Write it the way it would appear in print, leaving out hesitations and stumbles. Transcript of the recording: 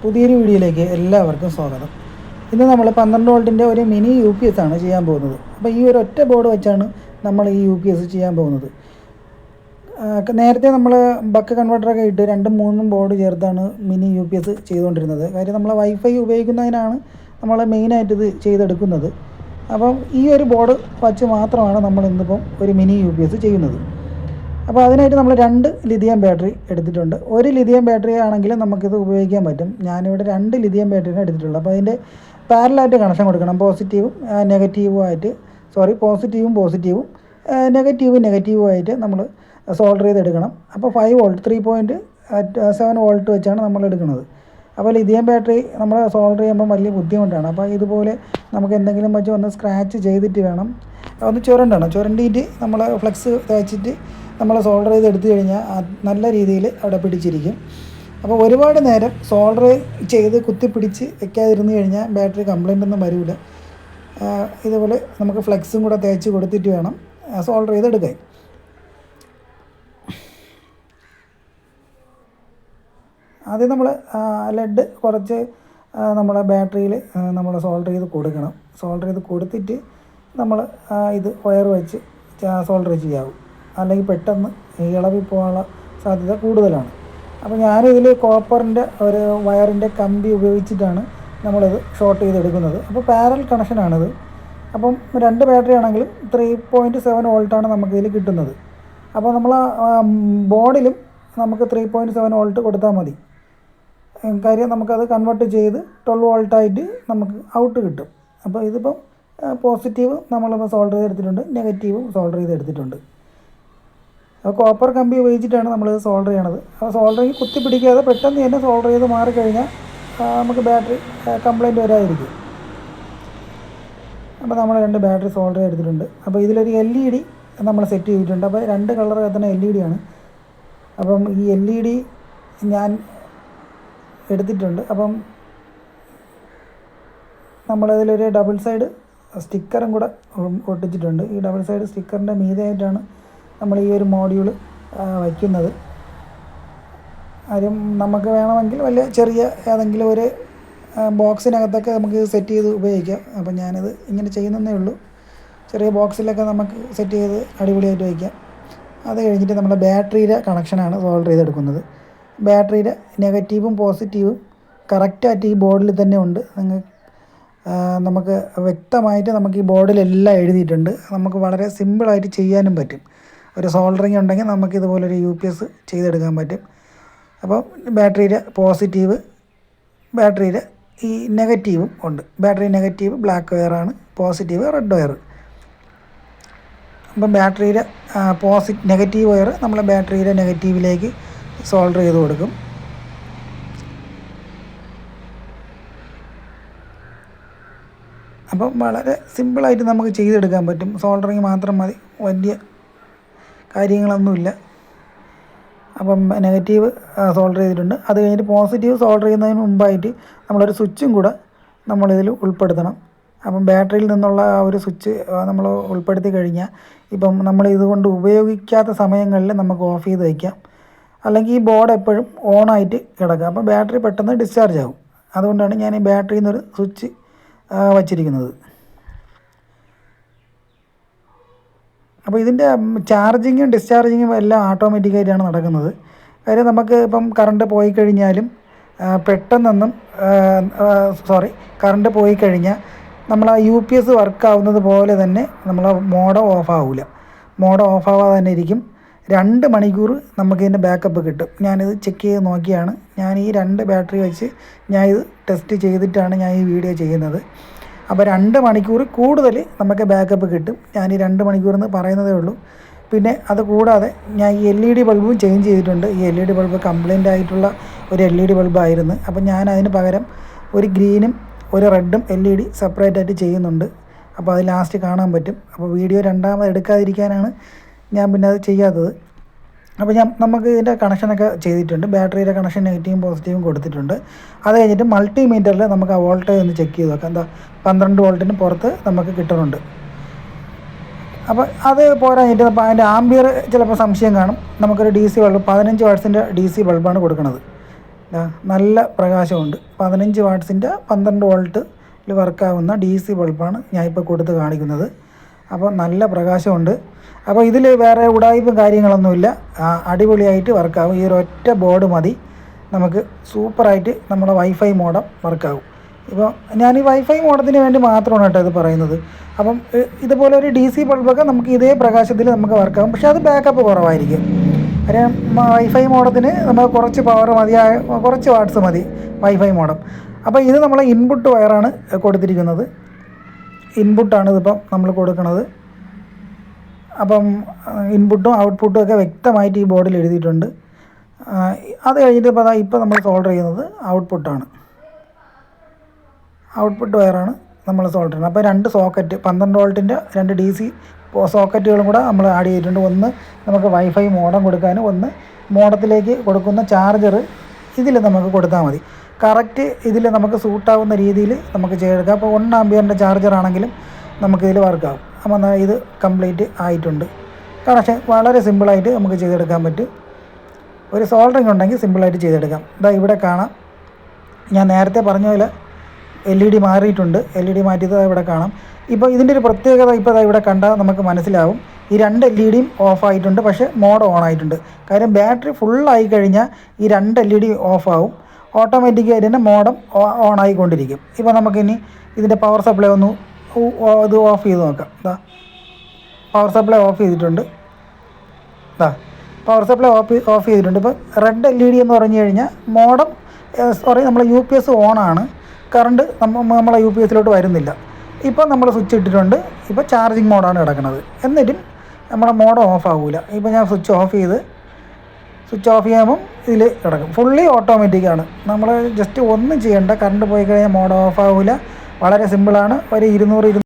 പുതിയൊരു വീഡിയോയിലേക്ക് എല്ലാവർക്കും സ്വാഗതം. ഇന്ന് നമ്മൾ 12 വോൾട്ടിൻ്റെ ഒരു മിനി UPS ആണ് ചെയ്യാൻ പോകുന്നത്. അപ്പോൾ ഈ ഒരു ഒറ്റ ബോർഡ് വെച്ചാണ് നമ്മൾ ഈ UPS ചെയ്യാൻ പോകുന്നത്. നേരത്തെ നമ്മൾ ബക്ക് കൺവെർട്ടറൊക്കെ ഇട്ട് 2-3 ബോർഡ് ചേർത്താണ് മിനി UPS ചെയ്തുകൊണ്ടിരുന്നത്. കാര്യം നമ്മൾ വൈഫൈ ഉപയോഗിക്കുന്നതിനാണ് നമ്മൾ മെയിനായിട്ട് ഇത് ചെയ്തെടുക്കുന്നത്. അപ്പം ഈ ഒരു ബോർഡ് വച്ച് മാത്രമാണ് നമ്മൾ ഇന്നിപ്പം ഒരു മിനി UPS ചെയ്യുന്നത്. അപ്പോൾ അതിനായിട്ട് നമ്മൾ 2 ലിഥിയം ബാറ്ററി എടുത്തിട്ടുണ്ട്. ഒരു ലിഥിയം ബാറ്ററി ആണെങ്കിൽ നമുക്കിത് ഉപയോഗിക്കാൻ പറ്റും. ഞാനിവിടെ 2 ലിഥിയം ബാറ്ററിയാണ് എടുത്തിട്ടുള്ളത്. അപ്പോൾ അതിൻ്റെ പാരലായിട്ട് കണക്ഷൻ കൊടുക്കണം. പോസിറ്റീവും നെഗറ്റീവും ആയിട്ട് നമ്മൾ സോൾഡർ ചെയ്തെടുക്കണം. അപ്പോൾ 5 വോൾട്ട് 3.7 വോൾട്ട് വെച്ചാണ് നമ്മൾ എടുക്കുന്നത്. അപ്പോൾ ലിഥിയം ബാറ്ററി നമ്മൾ സോൾഡർ ചെയ്യുമ്പോൾ വലിയ ബുദ്ധിമുട്ടാണ്. അപ്പോൾ ഇതുപോലെ നമുക്ക് എന്തെങ്കിലും വെച്ച് ഒന്ന് സ്ക്രാച്ച് ചെയ്തിട്ട് വേണം ഒന്ന് ചുരണ്ടിയിട്ട് നമ്മൾ ഫ്ലെക്സ് തേച്ചിട്ട് നമ്മൾ സോൾഡർ ചെയ്ത് എടുത്തു കഴിഞ്ഞാൽ നല്ല രീതിയിൽ അവിടെ പിടിച്ചിരിക്കും. അപ്പോൾ ഒരുപാട് നേരം സോൾഡർ ചെയ്ത് കുത്തിപ്പിടിച്ച് വെക്കാതിരുന്ന് കഴിഞ്ഞാൽ ബാറ്ററി കംപ്ലൈൻ്റ് ഒന്നും വരില്ല. ഇതുപോലെ നമുക്ക് ഫ്ലെക്സും കൂടെ തേച്ച് കൊടുത്തിട്ട് വേണം സോൾഡർ ചെയ്തെടുക്കാൻ. ആദ്യം നമ്മൾ ലെഡ് കുറച്ച് നമ്മളെ ബാറ്ററിയിൽ നമ്മൾ സോൾഡർ ചെയ്ത് കൊടുക്കണം. സോൾഡർ ചെയ്ത് കൊടുത്തിട്ട് നമ്മൾ ഇത് വയർ വെച്ച് സോൾഡർ ചെയ്യാവും. അല്ലെങ്കിൽ പെട്ടെന്ന് ഇളവി പോകാനുള്ള സാധ്യത കൂടുതലാണ്. അപ്പോൾ ഞാനിതിൽ കോപ്പറിൻ്റെ ഒരു വയറിൻ്റെ കമ്പി ഉപയോഗിച്ചിട്ടാണ് നമ്മളിത് ഷോർട്ട് ചെയ്തെടുക്കുന്നത്. അപ്പോൾ പാരൽ കണക്ഷനാണിത്. അപ്പം 2 ബാറ്ററി ആണെങ്കിലും 3.7 വോൾട്ടാണ് നമുക്കിതിൽ കിട്ടുന്നത്. അപ്പോൾ നമ്മൾ ബോർഡിലും നമുക്ക് 3.7 വോൾട്ട് കൊടുത്താൽ മതി. കാര്യം നമുക്കത് കൺവേർട്ട് ചെയ്ത് 12 വോൾട്ടായിട്ട് നമുക്ക് ഔട്ട് കിട്ടും. അപ്പോൾ ഇതിപ്പം പോസിറ്റീവ് നമ്മളിപ്പോൾ സോൾഡർ ചെയ്തെടുത്തിട്ടുണ്ട്, നെഗറ്റീവും സോൾഡർ ചെയ്തെടുത്തിട്ടുണ്ട്. അപ്പോൾ കോപ്പർ കമ്പി ഉപയോഗിച്ചിട്ടാണ് നമ്മൾ സോൾഡർ ചെയ്യണത്. അപ്പോൾ സോൾഡറിങ് കുത്തി പിടിക്കാതെ പെട്ടെന്ന് തന്നെ സോൾഡർ ചെയ്ത് മാറിക്കഴിഞ്ഞാൽ നമുക്ക് ബാറ്ററി കംപ്ലൈൻറ്റ് വരാതിരിക്കും. അപ്പോൾ നമ്മൾ 2 ബാറ്ററി സോൾഡർ ചെയ്തെടുത്തിട്ടുണ്ട്. അപ്പോൾ ഇതിലൊരു LED നമ്മൾ സെറ്റ് ചെയ്തിട്ടുണ്ട്. അപ്പോൾ 2 കളർ കത്തുന്ന LED ആണ്. അപ്പം ഈ LED ഞാൻ എടുത്തിട്ടുണ്ട്. അപ്പം നമ്മളതിലൊരു ഡബിൾ സൈഡ് സ്റ്റിക്കറും കൂടെ ഒട്ടിച്ചിട്ടുണ്ട്. ഈ ഡബിൾ സൈഡ് സ്റ്റിക്കറിൻ്റെ മീതെയായിട്ടാണ് നമ്മൾ ഈ ഒരു മോഡ്യൂൾ വയ്ക്കുന്നത്. കാര്യം നമുക്ക് വേണമെങ്കിൽ വലിയ ചെറിയ ഏതെങ്കിലും ഒരു ബോക്സിനകത്തൊക്കെ നമുക്ക് സെറ്റ് ചെയ്ത് ഉപയോഗിക്കാം. അപ്പം ഞാനിത് ഇങ്ങനെ ചെയ്യുന്നതേ ഉള്ളൂ. ചെറിയ ബോക്സിലൊക്കെ നമുക്ക് സെറ്റ് ചെയ്ത് അടിപൊളിയായിട്ട് വയ്ക്കാം. അത് കഴിഞ്ഞിട്ട് നമ്മുടെ ബാറ്ററിയുടെ കണക്ഷനാണ് സോൾഡർ ചെയ്തെടുക്കുന്നത്. ബാറ്ററിയുടെ നെഗറ്റീവും പോസിറ്റീവും കറക്റ്റായിട്ട് ഈ ബോർഡിൽ തന്നെ ഉണ്ട്. നമുക്ക് വ്യക്തമായിട്ട് നമുക്ക് ഈ ബോർഡിലെല്ലാം എഴുതിയിട്ടുണ്ട്. നമുക്ക് വളരെ സിമ്പിളായിട്ട് ചെയ്യാനും പറ്റും. ഒരു സോൾഡറിങ് ഉണ്ടെങ്കിൽ നമുക്ക് ഇതുപോലൊരു UPS ചെയ്തെടുക്കാൻ പറ്റും. അപ്പോൾ ബാറ്ററിയുടെ പോസിറ്റീവ്, ബാറ്ററിയുടെ ഈ നെഗറ്റീവും ഉണ്ട്. ബാറ്ററി നെഗറ്റീവ് ബ്ലാക്ക് വയറാണ്, പോസിറ്റീവ് റെഡ് വയർ. അപ്പം ബാറ്ററിയുടെ നെഗറ്റീവ് വയർ നമ്മൾ ബാറ്ററിയുടെ നെഗറ്റീവിലേക്ക് സോൾഡർ ചെയ്ത് കൊടുക്കും. അപ്പം വളരെ സിമ്പിളായിട്ട് നമുക്ക് ചെയ്തെടുക്കാൻ പറ്റും. സോൾഡറിങ് മാത്രം മതി, വലിയ കാര്യങ്ങളൊന്നുമില്ല. അപ്പം നെഗറ്റീവ് സോൾഡർ ചെയ്തിട്ടുണ്ട്. അത് കഴിഞ്ഞിട്ട് പോസിറ്റീവ് സോൾഡർ ചെയ്യുന്നതിന് മുമ്പായിട്ട് നമ്മളൊരു സ്വിച്ചും കൂടെ നമ്മളിതിൽ ഉൾപ്പെടുത്തണം. അപ്പം ബാറ്ററിയിൽ നിന്നുള്ള ആ ഒരു സ്വിച്ച് നമ്മൾ ഉൾപ്പെടുത്തി കഴിഞ്ഞാൽ ഇപ്പം നമ്മൾ ഇതുകൊണ്ട് ഉപയോഗിക്കാത്ത സമയങ്ങളിൽ നമുക്ക് ഓഫ് ചെയ്ത് വയ്ക്കാം. അല്ലെങ്കിൽ ഈ ബോർഡ് എപ്പോഴും ഓണായിട്ട് കിടക്കുക. അപ്പോൾ ബാറ്ററി പെട്ടെന്ന് ഡിസ്ചാർജ് ആകും. അതുകൊണ്ടാണ് ഞാൻ ഈ ബാറ്ററിയിൽ നിന്നൊരു സ്വിച്ച് വച്ചിരിക്കുന്നത്. അപ്പോൾ ഇതിൻ്റെ ചാർജിങ്ങും ഡിസ്ചാർജിങ്ങും എല്ലാം ഓട്ടോമാറ്റിക്കായിട്ടാണ് നടക്കുന്നത്. കാര്യം നമുക്ക് ഇപ്പം കറണ്ട് പോയി കഴിഞ്ഞാലും കറണ്ട് പോയി കഴിഞ്ഞാൽ നമ്മൾ ആ UPS വർക്കാവുന്നത് പോലെ തന്നെ നമ്മൾ മോഡം ഓഫാവില്ല. മോഡം ഓഫാവാതെ തന്നെ ഇരിക്കും. 2 മണിക്കൂർ നമുക്കിതിൻ്റെ ബാക്കപ്പ് കിട്ടും. ഞാനിത് ചെക്ക് ചെയ്ത് നോക്കിയാണ്. ഞാൻ ഈ 2 ബാറ്ററി വെച്ച് ഞാൻ ഇത് ടെസ്റ്റ് ചെയ്തിട്ടാണ് ഞാൻ ഈ വീഡിയോ ചെയ്യുന്നത്. അപ്പോൾ 2 മണിക്കൂർ കൂടുതൽ നമുക്ക് ബാക്കപ്പ് കിട്ടും. ഞാൻ ഈ 2 മണിക്കൂറെന്ന് പറയുന്നതേ ഉള്ളൂ. പിന്നെ അത് കൂടാതെ ഞാൻ ഈ LED ബൾബും ചേഞ്ച് ചെയ്തിട്ടുണ്ട്. ഈ LED ബൾബ് കംപ്ലൈൻ്റ് ആയിട്ടുള്ള ഒരു LED ബൾബായിരുന്നു. അപ്പോൾ ഞാൻ അതിന് പകരം ഒരു ഗ്രീനും ഒരു റെഡും LED സെപ്പറേറ്റ് ആയിട്ട് ചെയ്യുന്നുണ്ട്. അപ്പോൾ അത് ലാസ്റ്റ് കാണാൻ പറ്റും. അപ്പോൾ വീഡിയോ രണ്ടാമത് എടുക്കാതിരിക്കാനാണ് ഞാൻ പിന്നെ അത് ചെയ്യാത്തത്. അപ്പോൾ നമുക്ക് ഇതിൻ്റെ കണക്ഷനൊക്കെ ചെയ്തിട്ടുണ്ട്. ബാറ്ററിയുടെ കണക്ഷൻ നെഗറ്റീവും പോസിറ്റീവും കൊടുത്തിട്ടുണ്ട്. അത് കഴിഞ്ഞിട്ട് മൾട്ടിമീറ്ററിൽ നമുക്ക് ആ വോൾട്ടേജ് ഒന്ന് ചെക്ക് ചെയ്ത് നോക്കാം. 12 വോൾട്ടിന് പുറത്ത് നമുക്ക് കിട്ടുന്നുണ്ട്. അപ്പോൾ അത് പോരാഞ്ഞിട്ട് അപ്പോൾ അതിൻ്റെ ആംബിയർ ചിലപ്പോൾ സംശയം കാണും. നമുക്കൊരു DC ബൾബ് 15 വാട്ട്സിൻ്റെ DC ബൾബാണ് കൊടുക്കുന്നത്. നല്ല പ്രകാശമുണ്ട്. 15 വാട്ട്സിൻ്റെ 12 വോൾട്ടിൽ വർക്കാവുന്ന DC ബൾബാണ് ഞാൻ ഇപ്പോൾ കൊടുത്ത് കാണിക്കുന്നത്. അപ്പോൾ നല്ല പ്രകാശമുണ്ട്. അപ്പോൾ ഇതിൽ വേറെ ഉടായിപ്പും കാര്യങ്ങളൊന്നുമില്ല. അടിപൊളിയായിട്ട് വർക്കാവും. ഈ ഒരു ഒറ്റ ബോർഡ് മതി നമുക്ക് സൂപ്പറായിട്ട് നമ്മുടെ വൈഫൈ മോഡം വർക്കാവും. ഇപ്പോൾ ഞാൻ ഈ വൈഫൈ മോഡത്തിന് വേണ്ടി മാത്രമാണ് കേട്ടോ ഇത് പറയുന്നത്. അപ്പം ഇതുപോലെ ഒരു DC ബൾബൊക്കെ നമുക്ക് ഇതേ പ്രകാശത്തിൽ നമുക്ക് വർക്കാവും. പക്ഷേ അത് ബാക്കപ്പ് കുറവായിരിക്കും. കാര്യം വൈഫൈ മോഡത്തിന് നമുക്ക് കുറച്ച് പവർ മതിയായ കുറച്ച് വാട്ട്സ് മതി വൈഫൈ മോഡം. അപ്പോൾ ഇത് നമ്മളെ ഇൻപുട്ട് വയറാണ് കൊടുത്തിരിക്കുന്നത്. ഇൻപുട്ടാണ് ഇതിപ്പം നമ്മൾ കൊടുക്കുന്നത്. അപ്പം ഇൻപുട്ടും ഔട്ട്പുട്ടും ഒക്കെ വ്യക്തമായിട്ട് ഈ ബോർഡിൽ എഴുതിയിട്ടുണ്ട്. അത് കഴിഞ്ഞിട്ട് ഇപ്പോൾ നമ്മൾ സോൾഡർ ചെയ്യുന്നത് ഔട്ട്പുട്ടാണ്. ഔട്ട്പുട്ട് വയറാണ് നമ്മൾ സോൾഡർ ചെയ്യുന്നത്. അപ്പോൾ 2 സോക്കറ്റ് 12 വോൾട്ടിൻ്റെ 2 DC സോക്കറ്റുകളും കൂടെ നമ്മൾ ആഡ് ചെയ്തിട്ടുണ്ട്. ഒന്ന് നമുക്ക് വൈഫൈ മോഡം കൊടുക്കാനും ഒന്ന് മോഡത്തിലേക്ക് കൊടുക്കുന്ന ചാർജർ ഇതിൽ നമുക്ക് കൊടുത്താൽ മതി. കറക്റ്റ് ഇതിൽ നമുക്ക് സൂട്ടാവുന്ന രീതിയിൽ നമുക്ക് ചെയ്തെടുക്കാം. അപ്പോൾ 1 ആമ്പിയറിൻ്റെ ചാർജർ ആണെങ്കിലും നമുക്കിതിൽ വർക്കാവും. അപ്പോൾ ഇത് കംപ്ലീറ്റ് ആയിട്ടുണ്ട്. കണക്ഷൻ വളരെ സിമ്പിളായിട്ട് നമുക്ക് ചെയ്തെടുക്കാൻ പറ്റും. ഒരു സോൾഡറിങ് ഉണ്ടെങ്കിൽ സിമ്പിളായിട്ട് ചെയ്തെടുക്കാം. ഇവിടെ കാണാം, ഞാൻ നേരത്തെ പറഞ്ഞ പോലെ LED മാറിയിട്ടുണ്ട്. LED മാറ്റിയത് ഇവിടെ കാണാം. ഇപ്പോൾ ഇതിൻ്റെ ഒരു പ്രത്യേകത ഇപ്പോൾ ഇവിടെ കണ്ടാൽ നമുക്ക് മനസ്സിലാവും. ഈ 2 LED ഓഫായിട്ടുണ്ട്, പക്ഷേ മോഡ് ഓൺ ആയിട്ടുണ്ട്. കാര്യം ബാറ്ററി ഫുള്ളായി കഴിഞ്ഞാൽ ഈ 2 LED ഓഫാവും. ഓട്ടോമാറ്റിക്കായിട്ട് തന്നെ മോഡം ഓൺ ആയിക്കൊണ്ടിരിക്കും. ഇപ്പോൾ നമുക്കിനി ഇതിൻ്റെ പവർ സപ്ലൈ ഒന്ന് ഇത് ഓഫ് ചെയ്ത് നോക്കാം. പവർ സപ്ലൈ ഓഫ് ചെയ്തിട്ടുണ്ട്. പവർ സപ്ലൈ ഓഫ് ചെയ്തിട്ടുണ്ട്. ഇപ്പോൾ റെഡ് LED എന്ന് പറഞ്ഞു കഴിഞ്ഞാൽ മോഡം നമ്മളെ UPS ഓണാണ്. കറണ്ട് നമ്മളെ UPS വരുന്നില്ല. ഇപ്പോൾ നമ്മൾ സ്വിച്ച് ഇട്ടിട്ടുണ്ട്. ഇപ്പോൾ ചാർജിങ് മോഡാണ് കിടക്കുന്നത്. എന്നിട്ടും നമ്മുടെ മോഡ് ഓഫ് ആവില്ല. ഇപ്പോൾ ഞാൻ സ്വിച്ച് ഓഫ് ചെയ്യുമ്പം ഇതിൽ കിടക്കും. ഫുള്ളി ഓട്ടോമാറ്റിക്കാണ്. നമ്മൾ ജസ്റ്റ് ഒന്നും ചെയ്യേണ്ട. കറണ്ട് പോയി കഴിഞ്ഞാൽ മോഡ് ഓഫ് ആവില്ല. വളരെ സിമ്പിളാണ്. ഒരു 200